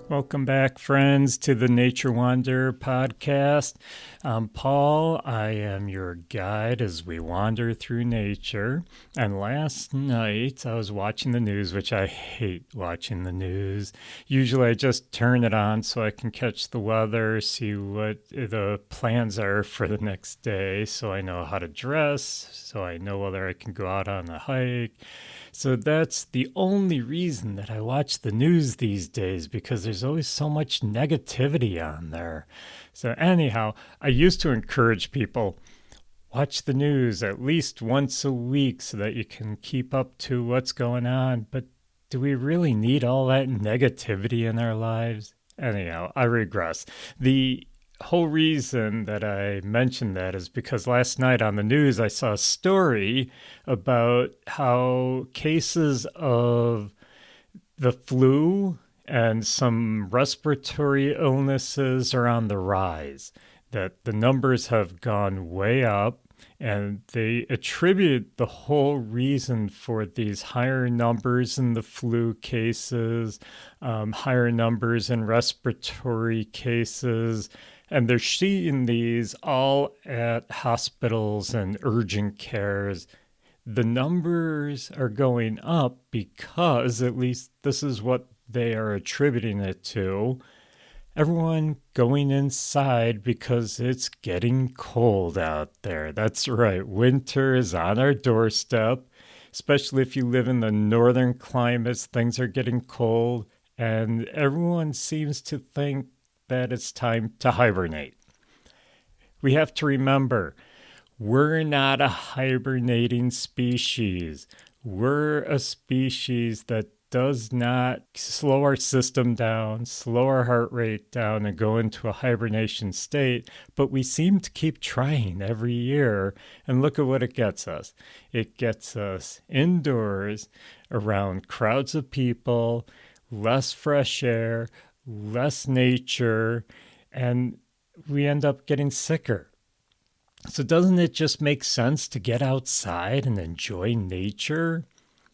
Welcome back, friends, to the Nature Wander podcast. I'm Paul. I am your guide as we wander through nature. And last night, I was watching the news, which I hate watching the news. Usually, I just turn it on so I can catch the weather, see what the plans are for the next day, so I know how to dress, so I know whether I can go out on a hike. So that's the only reason that I watch the news these days, because there's always so much negativity on there. So anyhow, I used to encourage people, watch the news at least once a week so that you can keep up to what's going on. But do we really need all that negativity in our lives? Anyhow, I regress. The whole reason that I mentioned that is because last night on the news I saw a story about how cases of the flu and some respiratory illnesses are on the rise, that the numbers have gone way up, and they attribute the whole reason for these higher numbers in the flu cases, higher numbers in respiratory cases, and they're seeing these all at hospitals and urgent cares. The numbers are going up because, at least this is what they are attributing it to, everyone going inside because it's getting cold out there. That's right, winter is on our doorstep, especially if you live in the northern climates. Things are getting cold, and everyone seems to think that it's time to hibernate. We have to remember, we're not a hibernating species. We're a species that does not slow our system down, slow our heart rate down, and go into a hibernation state, but we seem to keep trying every year, and look at what it gets us. It gets us indoors, around crowds of people, less fresh air, less nature, and we end up getting sicker. So doesn't it just make sense to get outside and enjoy nature?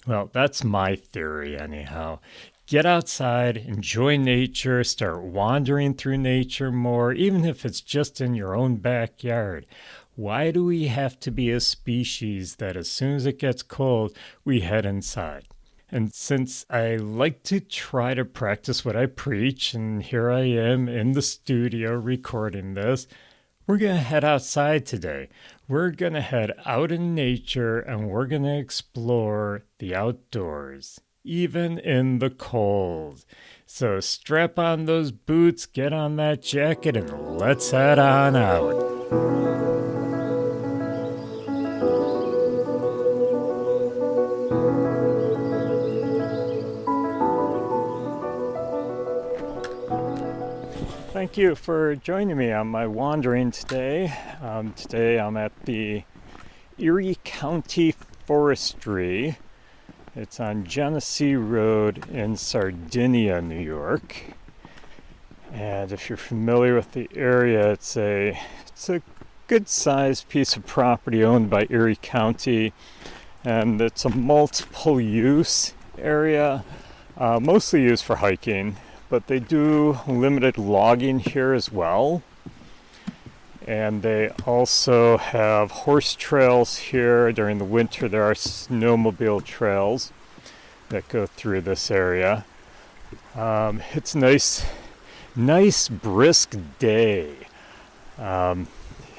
Well, that's my theory anyhow. Get outside, enjoy nature, start wandering through nature more, even if it's just in your own backyard. Why do we have to be a species that as soon as it gets cold, we head inside? And since I like to try to practice what I preach, and here I am in the studio recording this, we're going to head outside today. We're going to head out in nature, and we're going to explore the outdoors, even in the cold. So strap on those boots, get on that jacket, and let's head on out. Thank you for joining me on my wandering today. Today I'm at the Erie County Forestry. It's on Genesee Road in Sardinia, New York. And if you're familiar with the area, it's a good-sized piece of property owned by Erie County, and it's a multiple-use area, mostly used for hiking. But they do limited logging here as well. And they also have horse trails here. During the winter, there are snowmobile trails that go through this area. It's nice brisk day.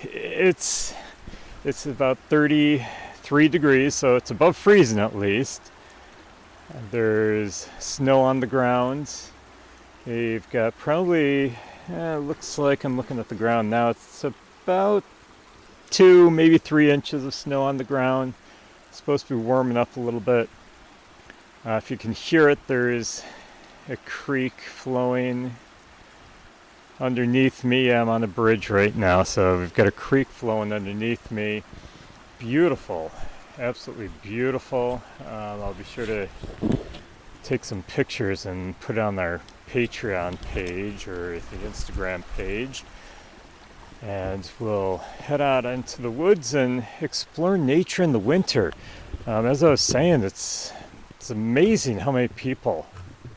It's about 33 degrees, so it's above freezing at least. There's snow on the ground. They've got probably, looks like, I'm looking at the ground now, it's about 2, maybe 3 inches of snow on the ground. It's supposed to be warming up a little bit. If you can hear it, there's a creek flowing underneath me. I'm on a bridge right now, so we've got a creek flowing underneath me. Beautiful, absolutely beautiful. I'll be sure to take some pictures and put it on our Patreon page or the Instagram page. and we'll head out into the woods and explore nature in the winter. As I was saying, it's amazing how many people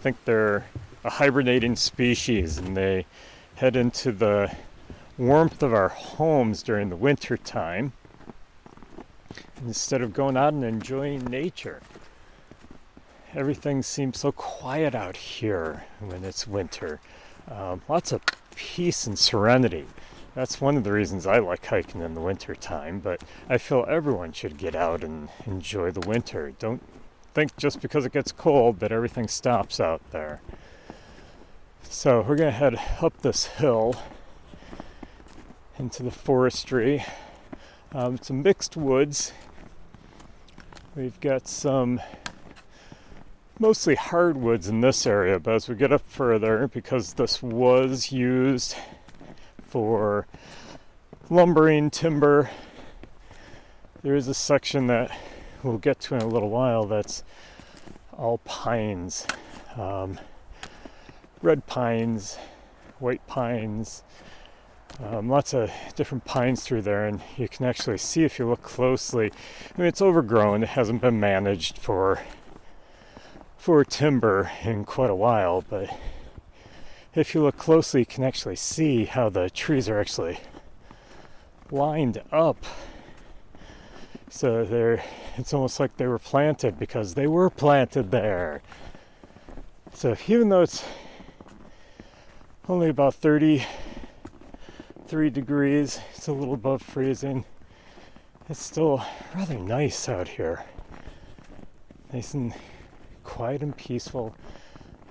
think they're a hibernating species and they head into the warmth of our homes during the winter time instead of going out and enjoying nature. Everything seems so quiet out here when it's winter. Lots of peace and serenity. That's one of the reasons I like hiking in the winter time, but I feel everyone should get out and enjoy the winter. Don't think just because it gets cold that everything stops out there. So we're going to head up this hill into the forestry. It's a mixed woods. We've got some mostly hardwoods in this area, but as we get up further, because this was used for lumbering timber, there is a section that we'll get to in a little while that's all pines. Red pines, white pines, lots of different pines through there, and you can actually see if you look closely. I mean, it's overgrown, it hasn't been managed for timber in quite a while, but if you look closely, you can actually see how the trees are actually lined up. So it's almost like they were planted because they were planted there. So even though it's only about 33 degrees, it's a little above freezing, it's still rather nice out here. Nice and quiet and peaceful.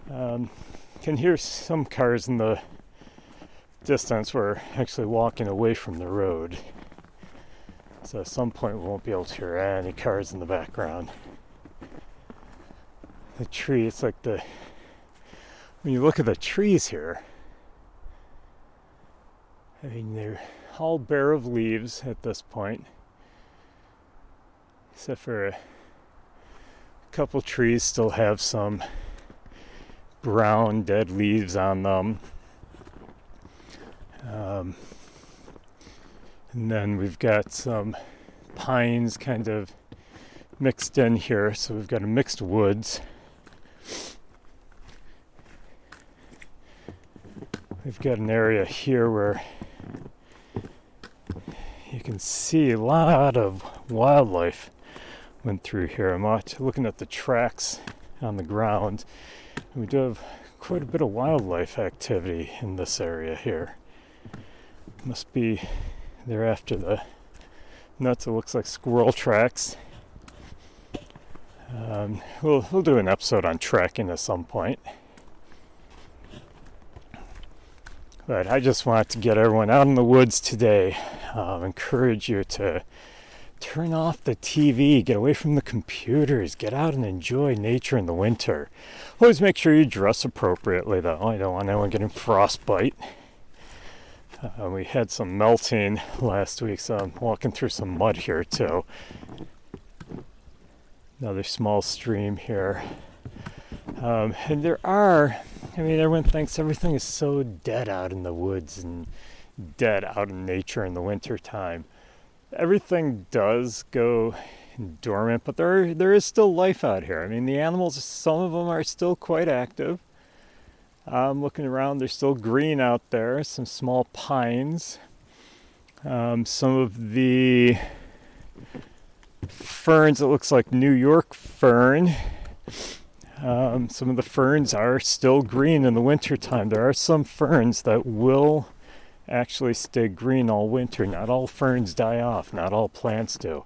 Can hear some cars in the distance. We're actually walking away from the road, so at some point we won't be able to hear any cars in the background. The tree, it's like when you look at the trees here, I mean, they're all bare of leaves at this point, except for a couple trees still have some brown dead leaves on them. And then we've got some pines kind of mixed in here, so we've got a mixed woods. We've got an area here where you can see a lot of wildlife went through here. I'm looking at the tracks on the ground. We do have quite a bit of wildlife activity in this area here. Must be there after the nuts. It looks like squirrel tracks. We'll do an episode on tracking at some point. But I just want to get everyone out in the woods today. Encourage you to turn off the TV, get away from the computers, get out and enjoy nature in the winter. Always make sure you dress appropriately, though. I don't want anyone getting frostbite. We had some melting last week, so I'm walking through some mud here too. Another small stream here. And everyone thinks everything is so dead out in the woods and dead out in nature in the winter time. Everything does go dormant, but there is still life out here. I mean, the animals, some of them are still quite active. I'm looking around, there's still green out there, some small pines. Some of the ferns, it looks like New York fern. Some of the ferns are still green in the wintertime. There are some ferns that will actually stay green all winter. Not all ferns die off, not all plants do.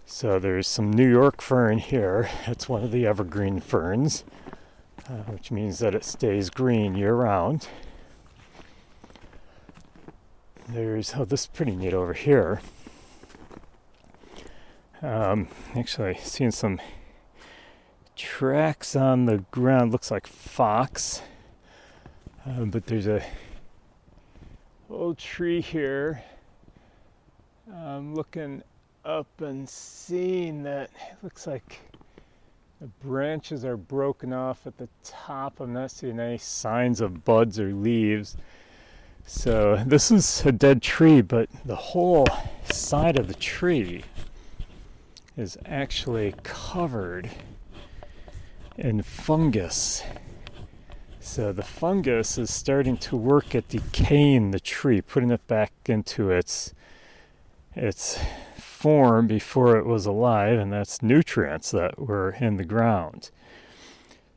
So there's some New York fern here. It's one of the evergreen ferns, which means that it stays green year round. This is pretty neat over here. Actually, seeing some tracks on the ground. Looks like fox. But there's a old tree here. I'm looking up and seeing that it looks like the branches are broken off at the top. I'm not seeing any signs of buds or leaves. So this is a dead tree, but the whole side of the tree is actually covered in fungus. So the fungus is starting to work at decaying the tree, putting it back into its form before it was alive, and that's nutrients that were in the ground.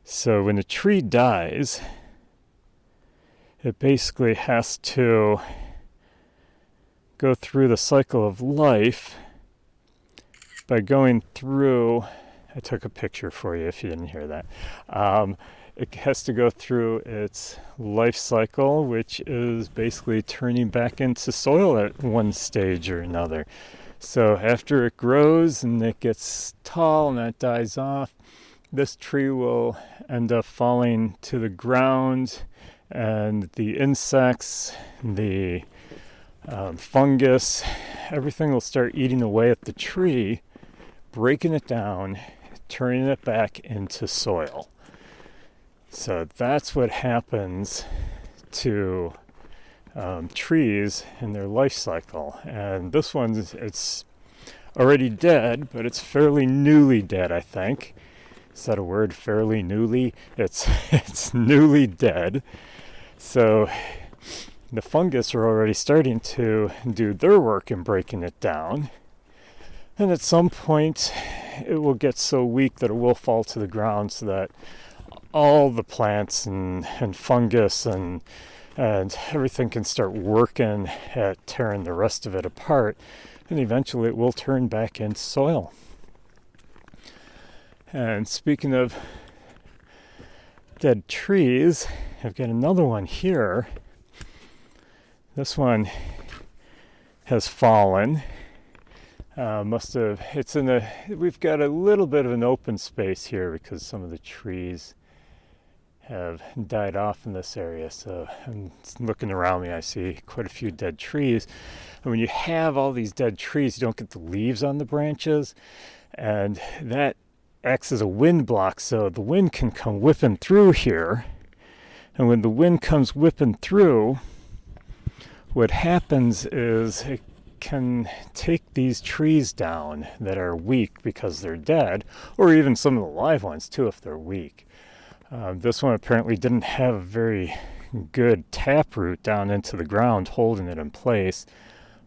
So when the tree dies, it basically has to go through the cycle of life by going through, I took a picture for you if you didn't hear that. It has to go through its life cycle, which is basically turning back into soil at one stage or another. So after it grows and it gets tall and that dies off, this tree will end up falling to the ground, and the insects, the fungus, everything will start eating away at the tree, breaking it down, turning it back into soil. So that's what happens to trees in their life cycle. And this one, it's already dead, but it's fairly newly dead, I think. Is that a word, fairly newly? It's newly dead. So the fungus are already starting to do their work in breaking it down. And at some point, it will get so weak that it will fall to the ground, so that all the plants and fungus and everything can start working at tearing the rest of it apart, and eventually it will turn back into soil. And speaking of dead trees, I've got another one here. This one has fallen. We've got a little bit of an open space here because some of the trees have died off in this area. So I'm looking around me, I see quite a few dead trees. And when you have all these dead trees, you don't get the leaves on the branches, and that acts as a wind block, so the wind can come whipping through here. And when the wind comes whipping through, what happens is it can take these trees down that are weak because they're dead, or even some of the live ones too if they're weak. This one apparently didn't have a very good taproot down into the ground holding it in place,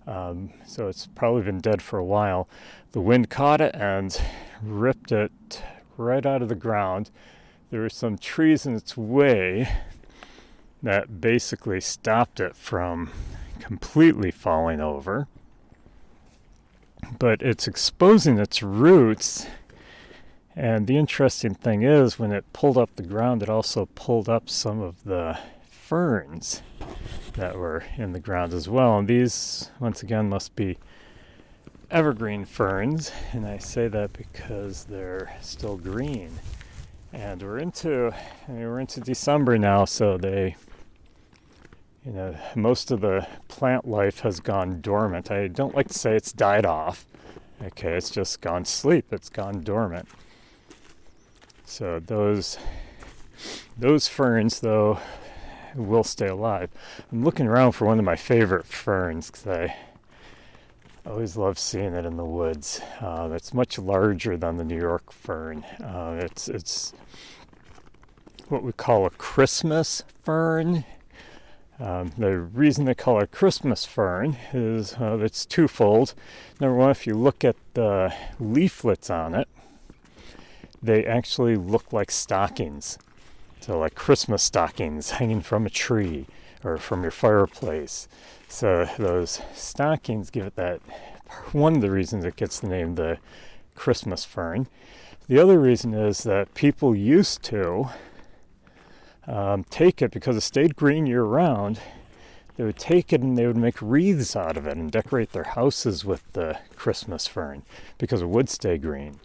so it's probably been dead for a while. The wind caught it and ripped it right out of the ground. There were some trees in its way that basically stopped it from completely falling over, but it's exposing its roots. And the interesting thing is, when it pulled up the ground, it also pulled up some of the ferns that were in the ground as well. And these, once again, must be evergreen ferns. And I say that because they're still green. And we're into December now, so most of the plant life has gone dormant. I don't like to say it's died off. Okay, it's just gone sleep. It's gone dormant. So those ferns, though, will stay alive. I'm looking around for one of my favorite ferns because I always love seeing it in the woods. It's much larger than the New York fern. It's what we call a Christmas fern. The reason they call it a Christmas fern is it's twofold. Number one, if you look at the leaflets on it, they actually look like stockings. So like Christmas stockings hanging from a tree or from your fireplace. So those stockings give it that, one of the reasons it gets the name the Christmas fern. The other reason is that people used to take it because it stayed green year round. They would take it and they would make wreaths out of it and decorate their houses with the Christmas fern because it would stay green.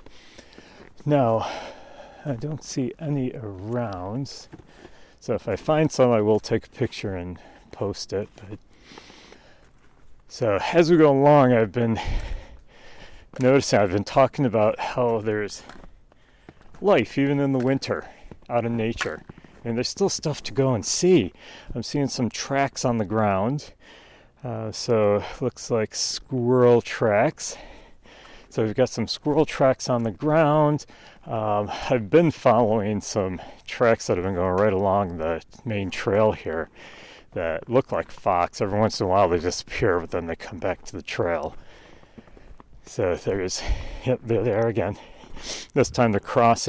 Now, I don't see any around, so if I find some, I will take a picture and post it. So as we go along, I've been talking about how there's life even in the winter out in nature. And there's still stuff to go and see. I'm seeing some tracks on the ground. So looks like squirrel tracks. So we've got some squirrel tracks on the ground. I've been following some tracks that have been going right along the main trail here that look like fox. Every once in a while they disappear, but then they come back to the trail. So there they are again. This time they're crossed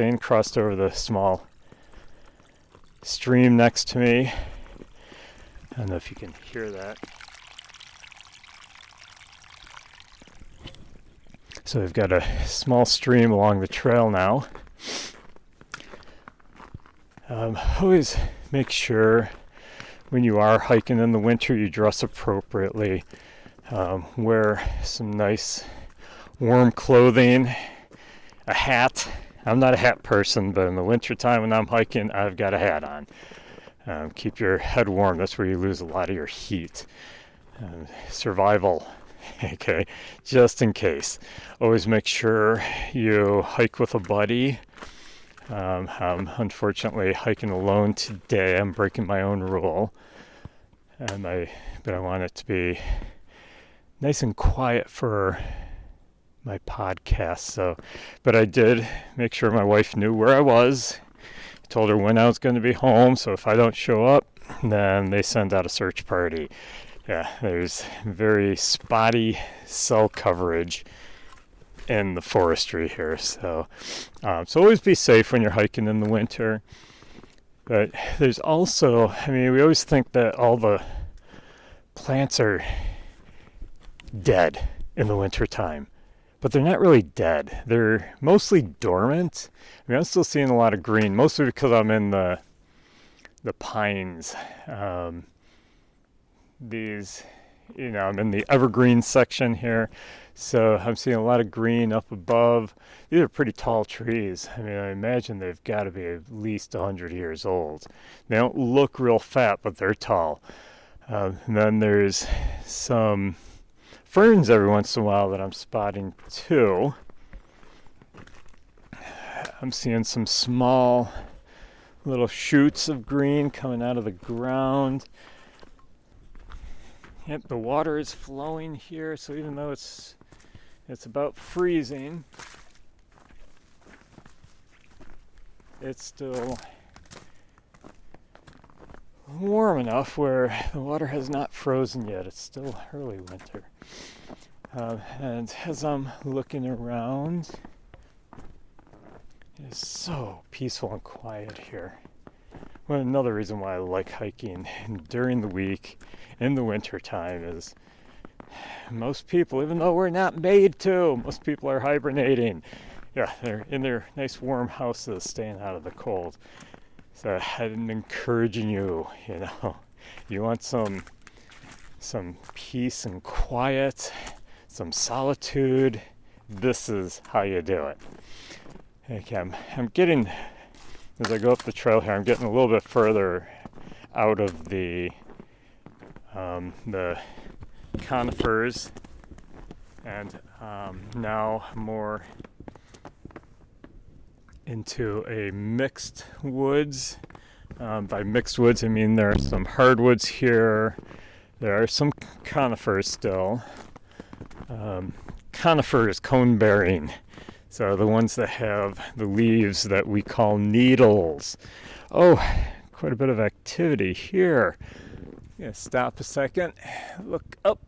over the small stream next to me. I don't know if you can hear that. So we've got a small stream along the trail now. Always make sure when you are hiking in the winter you dress appropriately. Wear some nice warm clothing, a hat. I'm not a hat person, but in the wintertime when I'm hiking, I've got a hat on. Keep your head warm. That's where you lose a lot of your heat. Survival, okay, just in case. Always make sure you hike with a buddy. I'm unfortunately hiking alone today. I'm breaking my own rule. But I want it to be nice and quiet for my podcast. But I did make sure my wife knew where I was. I told her when I was going to be home, so if I don't show up, then they send out a search party. Yeah, there's very spotty cell coverage in the forestry here. So always be safe when you're hiking in the winter. But there's also, we always think that all the plants are dead in the wintertime. But they're not really dead. They're mostly dormant. I'm still seeing a lot of green, mostly because I'm in the pines. I'm in the evergreen section here. So I'm seeing a lot of green up above. These are pretty tall trees. I imagine they've got to be at least 100 years old. They don't look real fat, but they're tall. And then there's some ferns every once in a while that I'm spotting too. I'm seeing some small little shoots of green coming out of the ground. Yep, the water is flowing here, so even though it's about freezing, it's still warm enough where the water has not frozen yet. It's still early winter. And as I'm looking around, it is so peaceful and quiet here. Well, another reason why I like hiking during the week in the winter time is most people, even though we're not made to, most people are hibernating. Yeah, they're in their nice warm houses staying out of the cold. So I'm encouraging you, you want some peace and quiet, some solitude. This is how you do it. Okay, I'm getting, as I go up the trail here, I'm getting a little bit further out of the conifers and now more into a mixed woods. By mixed woods, I mean there are some hardwoods here. There are some conifers still. Conifers, cone bearing. So the ones that have the leaves that we call needles. Oh, quite a bit of activity here. Yeah, stop a second, look up.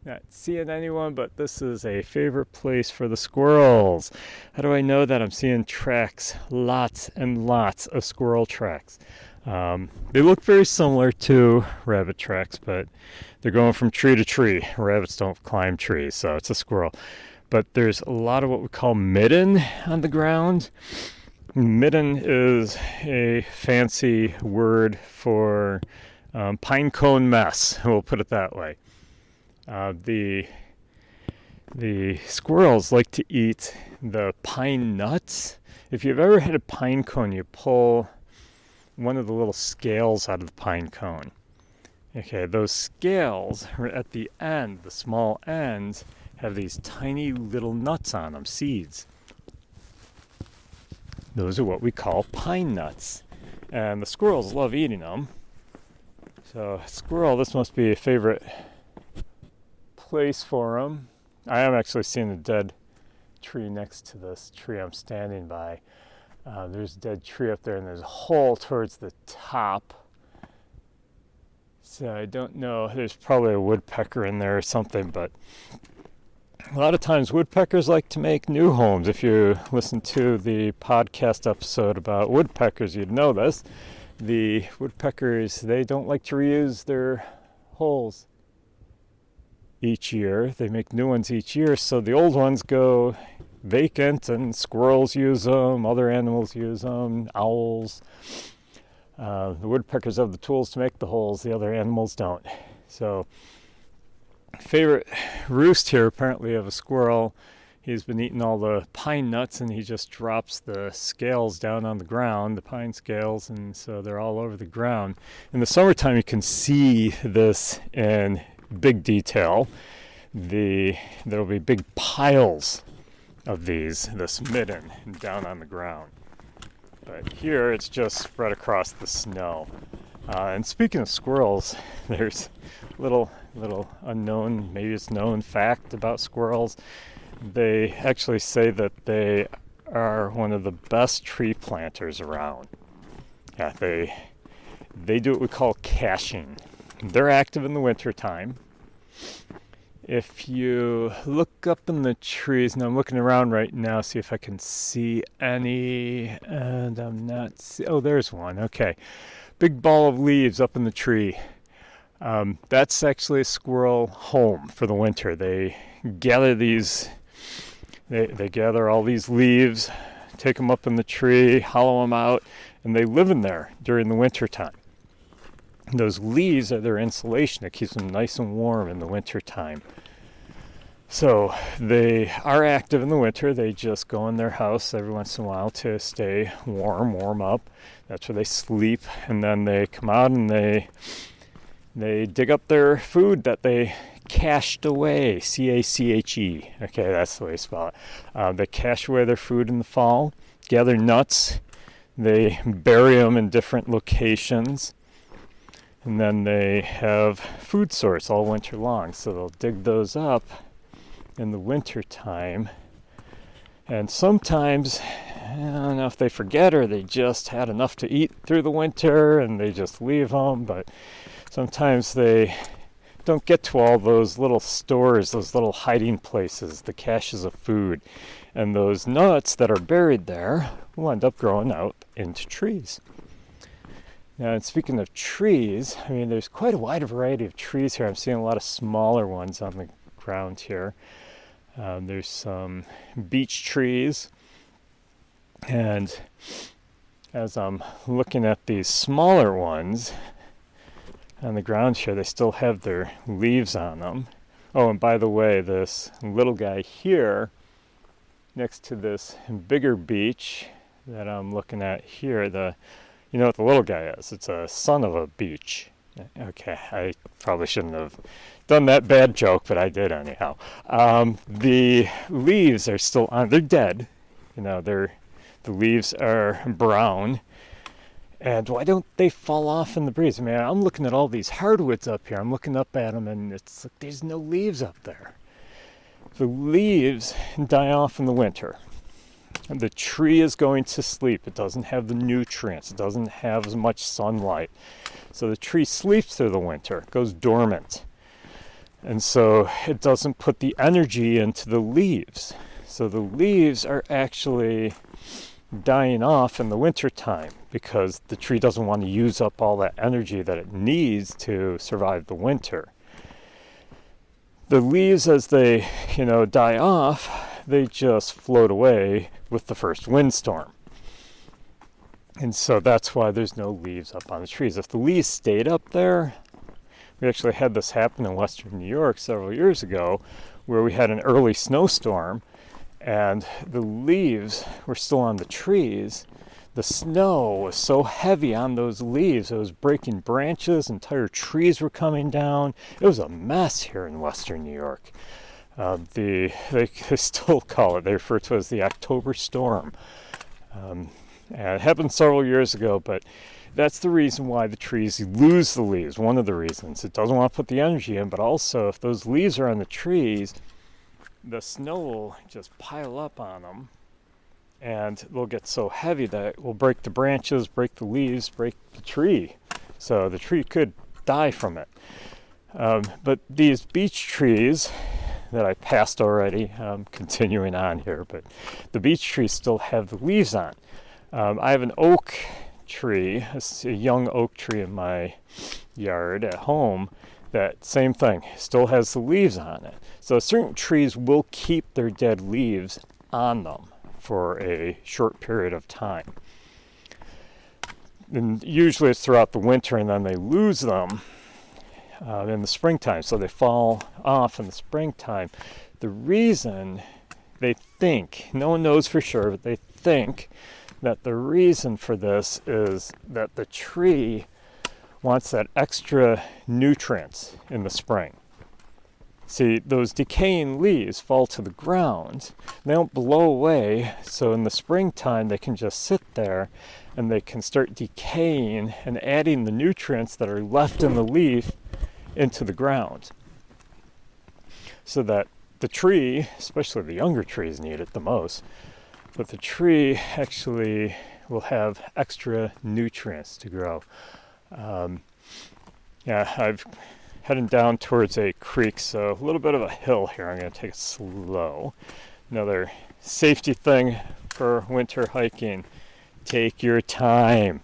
Not seeing anyone, but this is a favorite place for the squirrels. How do I know that? I'm seeing tracks, lots and lots of squirrel tracks. They look very similar to rabbit tracks, but they're going from tree to tree. Rabbits don't climb trees, so it's a squirrel. But there's a lot of what we call midden on the ground. Midden is a fancy word for pine cone mess, we'll put it that way. The squirrels like to eat the pine nuts. If you've ever had a pine cone, you pull one of the little scales out of the pine cone. Okay, those scales are at the end, the small ends, have these tiny little nuts on them, seeds. Those are what we call pine nuts. and the squirrels love eating them. So squirrel, this must be a favorite place for them. I am actually seeing a dead tree next to this tree I'm standing by. There's a dead tree up there, and there's a hole towards the top. So I don't know, there's probably a woodpecker in there or something, but a lot of times woodpeckers like to make new homes. If you listen to the podcast episode about woodpeckers, you'd know this. The woodpeckers, they don't like to reuse their holes each year. They make new ones each year, so the old ones go vacant, and squirrels use them, other animals use them, owls. The woodpeckers have the tools to make the holes, the other animals don't. So, favorite roost here apparently of a squirrel. He's been eating all the pine nuts, and he just drops the scales down on the ground, the pine scales, and so they're all over the ground. In the summertime, you can see this in big detail. There'll be big piles of this midden down on the ground. But here it's just spread across the snow. And speaking of squirrels, there's little unknown, maybe it's known fact about squirrels. They actually say that they are one of the best tree planters around. Yeah, they do what we call caching. They're active in the wintertime. If you look up in the trees, and I'm looking around right now, see if I can see any, and I'm not oh, there's one, okay. Big ball of leaves up in the tree. That's actually a squirrel home for the winter. They gather they gather all these leaves, take them up in the tree, hollow them out, and they live in there during the winter time. Those leaves are their insulation. It keeps them nice and warm in the winter time. So they are active in the winter. They just go in their house every once in a while to stay warm up. That's where they sleep. And then they come out and they dig up their food that they cached away. C-A-C-H-E. Okay, that's the way you spell it. They cache away their food in the fall, gather nuts. They bury them in different locations. And then they have food source all winter long. So they'll dig those up in the winter time. And sometimes, I don't know if they forget or they just had enough to eat through the winter and they just leave them. But sometimes they don't get to all those little stores, those little hiding places, the caches of food. And those nuts that are buried there will end up growing out into trees. Now, and speaking of trees, I mean, there's quite a wide variety of trees here. I'm seeing a lot of smaller ones on the ground here. There's some beech trees. And as I'm looking at these smaller ones on the ground here, they still have their leaves on them. Oh, and by the way, this little guy here, next to this bigger beech that I'm looking at here, you know what the little guy is? It's a son of a beech. Okay, I probably shouldn't have done that bad joke, but I did anyhow. The leaves are still on. They're dead. You know, the leaves are brown. And why don't they fall off in the breeze? I mean, I'm looking at all these hardwoods up here. I'm looking up at them, and it's like there's no leaves up there. The leaves die off in the winter. And the tree is going to sleep. It doesn't have the nutrients. It doesn't have as much sunlight. So the tree sleeps through the winter. It goes dormant. And so it doesn't put the energy into the leaves. So the leaves are actually dying off in the wintertime because the tree doesn't want to use up all that energy that it needs to survive the winter. The leaves, as they, die off, they just float away with the first windstorm. And so that's why there's no leaves up on the trees. If the leaves stayed up there, we actually had this happen in western New York several years ago, where we had an early snowstorm, and the leaves were still on the trees. The snow was so heavy on those leaves, it was breaking branches, entire trees were coming down. It was a mess here in western New York. They still call it, they refer to it as the October storm. And it happened several years ago, but That's the reason why the trees lose the leaves. One of the reasons. It doesn't want to put the energy in, but also if those leaves are on the trees, the snow will just pile up on them, and they'll get so heavy that it will break the branches, break the leaves, break the tree. So the tree could die from it. But these beech trees that I passed already, I'm continuing on here, but the beech trees still have the leaves on. I have an oak tree, a young oak tree in my yard at home, that same thing, still has the leaves on it. So certain trees will keep their dead leaves on them for a short period of time. And usually it's throughout the winter, and then they lose them in the springtime. So they fall off in the springtime. The reason they think, no one knows for sure, but they think that the reason for this is that the tree wants that extra nutrients in the spring. See, those decaying leaves fall to the ground. They don't blow away, so in the springtime they can just sit there and they can start decaying and adding the nutrients that are left in the leaf into the ground. So that the tree, especially the younger trees, need it the most, but the tree actually will have extra nutrients to grow. I've heading down towards a creek, so a little bit of a hill here. I'm going to take it slow. Another safety thing for winter hiking: take your time.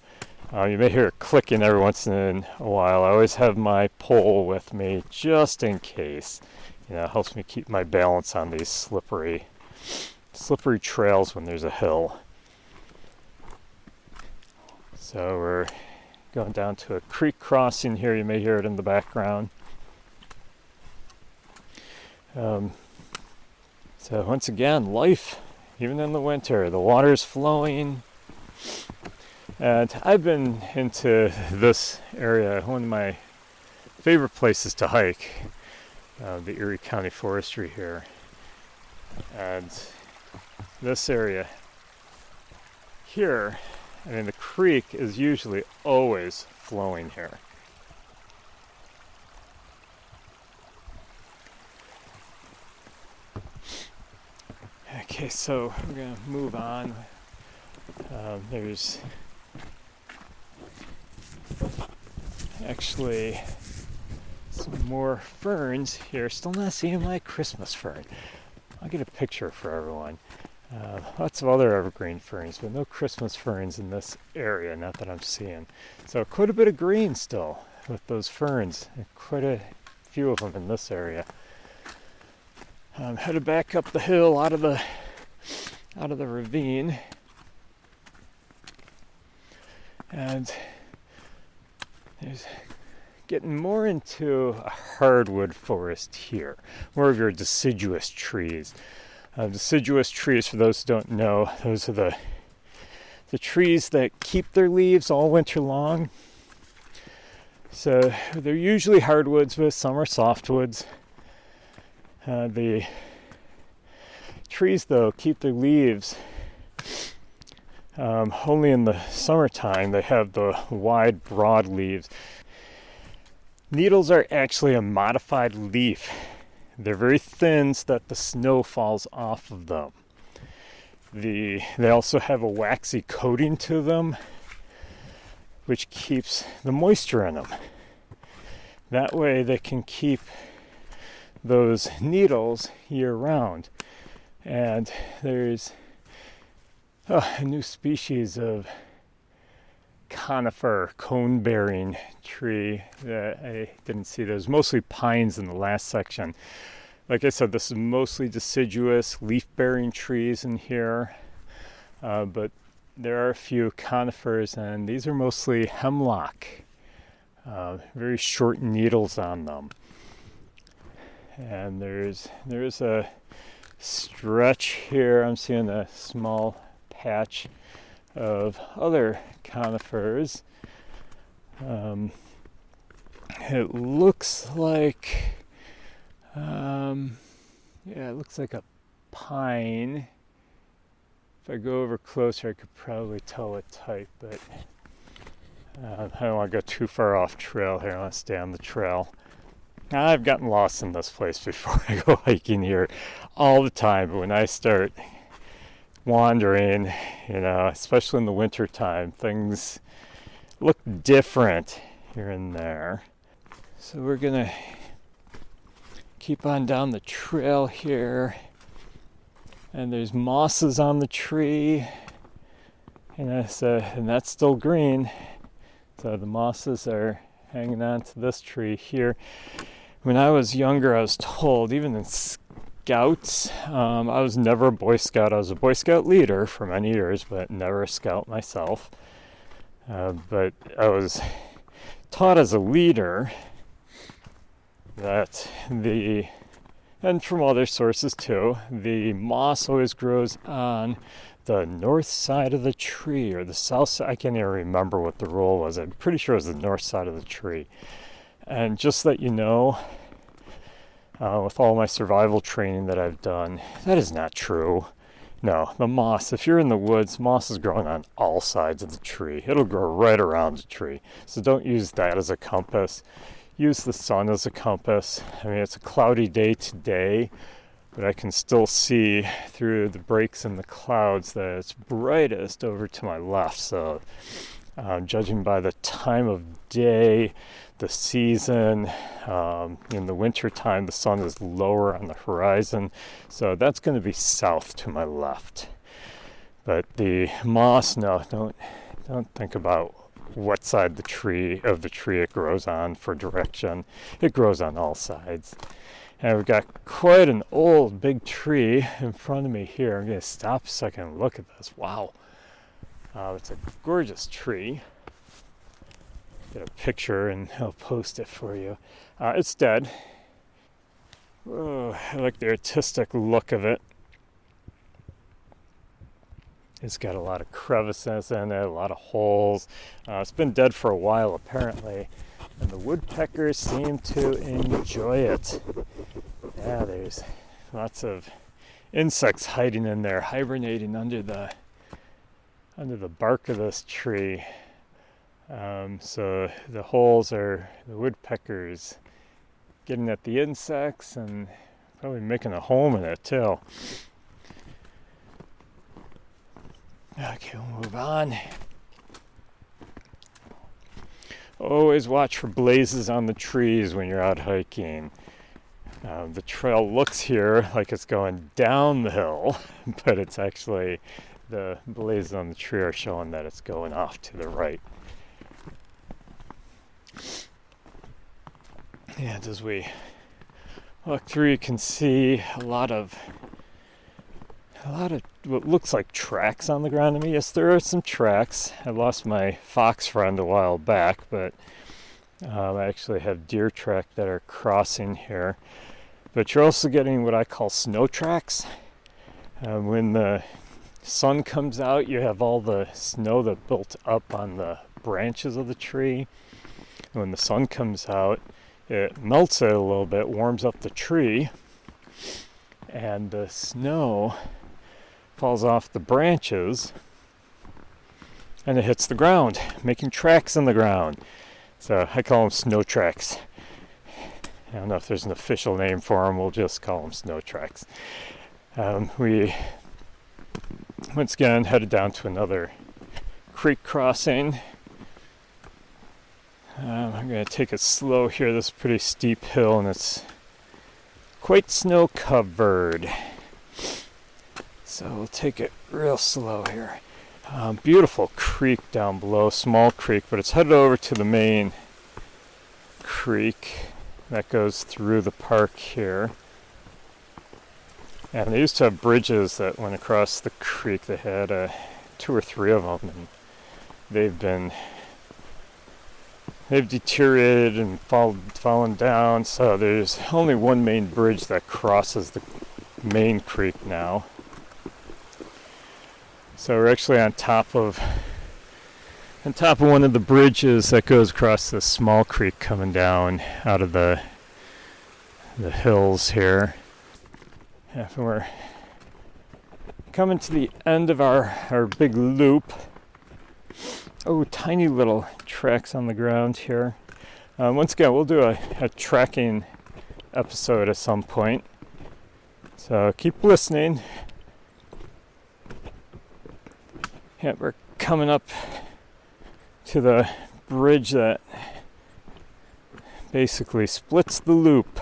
You may hear it clicking every once in a while. I always have my pole with me just in case. It helps me keep my balance on these slippery trails when there's a hill. So we're going down to a creek crossing here. You may hear it in the background. So once again, life, even in the winter, the water's flowing. And I've been into this area, one of my favorite places to hike, the Erie County Forestry here. And this area here, the creek is usually always flowing here. Okay, so we're going to move on. There's actually some more ferns here. Still not seeing my Christmas fern. I'll get a picture for everyone. Lots of other evergreen ferns, but no Christmas ferns in this area, not that I'm seeing. So quite a bit of green still with those ferns, and quite a few of them in this area. I'm headed back up the hill out of the ravine, and there's getting more into a hardwood forest here, more of your deciduous trees. Deciduous trees, for those who don't know, those are the trees that keep their leaves all winter long. So they're usually hardwoods, but some are softwoods. The trees, though, keep their leaves only in the summertime. They have the wide, broad leaves. Needles are actually a modified leaf. They're very thin so that the snow falls off of them. They also have a waxy coating to them, which keeps the moisture in them. That way they can keep those needles year-round. And there's a new species of conifer, cone-bearing tree that I didn't see. There's mostly pines in the last section. Like I said, this is mostly deciduous, leaf-bearing trees in here, but there are a few conifers, and these are mostly hemlock. Very short needles on them. And there's a stretch here. I'm seeing a small patch of other conifers. It looks like it looks like a pine. If I go over closer, I could probably tell what type, but I don't want to go too far off trail here. I want to stay on the trail. I've gotten lost in this place before. I go hiking here all the time, but when I start wandering, especially in the winter time, things look different here and there. So we're gonna keep on down the trail here, and there's mosses on the tree, and that's still green. So the mosses are hanging on to this tree here. When I was younger, I was told, even in Scouts, I was never a Boy Scout. I was a Boy Scout leader for many years, but never a Scout myself. But I was taught as a leader that and from other sources too, the moss always grows on the north side of the tree or the south side. I can't even remember what the rule was. I'm pretty sure it was the north side of the tree. And just that with all my survival training that I've done, that is not true. No, the moss, if you're in the woods, moss is growing on all sides of the tree. It'll grow right around the tree. So don't use that as a compass. Use the sun as a compass. I mean, it's a cloudy day today, but I can still see through the breaks in the clouds that it's brightest over to my left. So judging by the time of day, the season, in the winter time, the sun is lower on the horizon. So that's going to be south to my left. But the moss, no, don't think about what side of the tree it grows on for direction. It grows on all sides. And we've got quite an old big tree in front of me here. I'm going to stop a second and look at this. Wow. It's a gorgeous tree. Get a picture and I'll post it for you. It's dead. Oh, I like the artistic look of it. It's got a lot of crevices in it, a lot of holes. It's been dead for a while apparently, and the woodpeckers seem to enjoy it. Yeah, there's lots of insects hiding in there, hibernating under the bark of this tree. So the holes are the woodpeckers getting at the insects and probably making a home in it too. Okay, we'll move on. Always watch for blazes on the trees when you're out hiking. The trail looks here like it's going down the hill, but it's actually the blazes on the tree are showing that it's going off to the right. And as we look through, you can see a lot of what looks like tracks on the ground to me. Yes, there are some tracks. I lost my fox friend a while back, but I actually have deer track that are crossing here. But you're also getting what I call snow tracks. When the sun comes out, you have all the snow that built up on the branches of the tree. And when the sun comes out, it melts it a little bit, warms up the tree, and the snow falls off the branches and it hits the ground, making tracks in the ground. So I call them snow tracks. I don't know if there's an official name for them. We'll just call them snow tracks. We once again headed down to another creek crossing. I'm going to take it slow here. This is a pretty steep hill and it's quite snow covered. So we'll take it real slow here. Beautiful creek down below, small creek, but it's headed over to the main creek that goes through the park here. And they used to have bridges that went across the creek. They had 2 or 3 of them, and they've deteriorated and fallen down. So there's only one main bridge that crosses the main creek now. So we're actually on top of one of the bridges that goes across this small creek coming down out of the hills here. And we're coming to the end of our big loop. tiny little tracks on the ground here. Once again, we'll do a tracking episode at some point. So keep listening. Yeah, we're coming up to the bridge that basically splits the loop.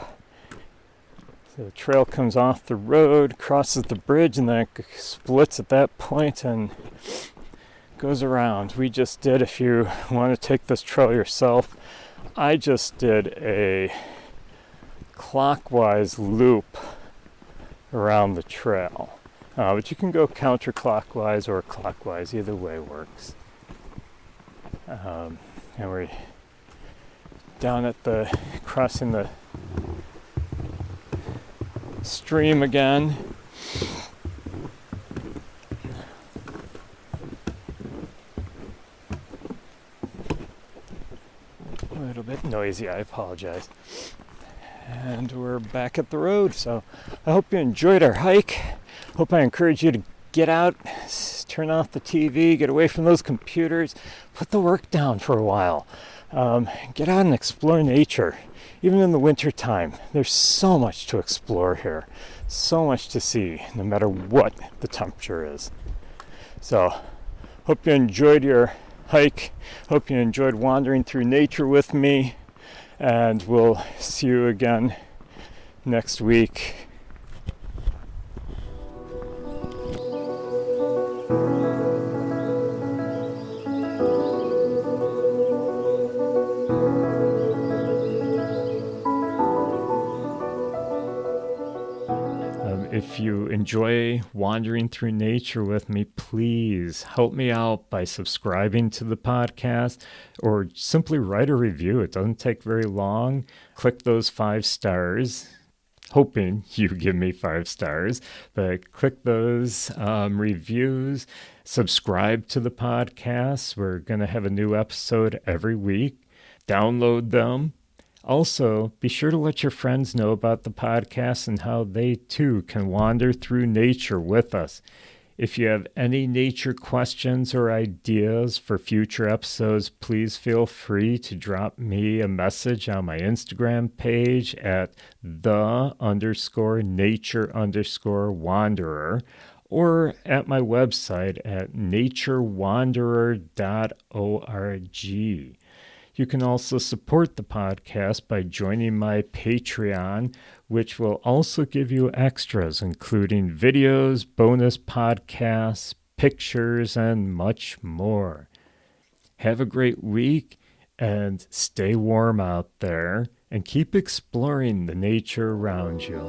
So the trail comes off the road, crosses the bridge, and then it splits at that point and goes around. We just did, if you want to take this trail yourself, I just did a clockwise loop around the trail. But you can go counterclockwise or clockwise, either way works. And we're down at crossing the stream again. A little bit noisy, I apologize. And we're back at the road, so I hope you enjoyed our hike. Hope I encourage you to get out, turn off the TV, get away from those computers, put the work down for a while. Get out and explore nature. Even in the winter time, there's so much to explore here, so much to see, no matter what the temperature is. So, hope you enjoyed your hike. Hope you enjoyed wandering through nature with me. And we'll see you again next week. If you enjoy wandering through nature with me, please help me out by subscribing to the podcast or simply write a review. It doesn't take very long. Click those 5 stars, hoping you give me 5 stars, but click those reviews. Subscribe to the podcast. We're going to have a new episode every week. Download them. Also, be sure to let your friends know about the podcast and how they too can wander through nature with us. If you have any nature questions or ideas for future episodes, please feel free to drop me a message on my Instagram page at the_nature_wanderer or at my website at naturewanderer.org. You can also support the podcast by joining my Patreon, which will also give you extras, including videos, bonus podcasts, pictures, and much more. Have a great week and stay warm out there and keep exploring the nature around you.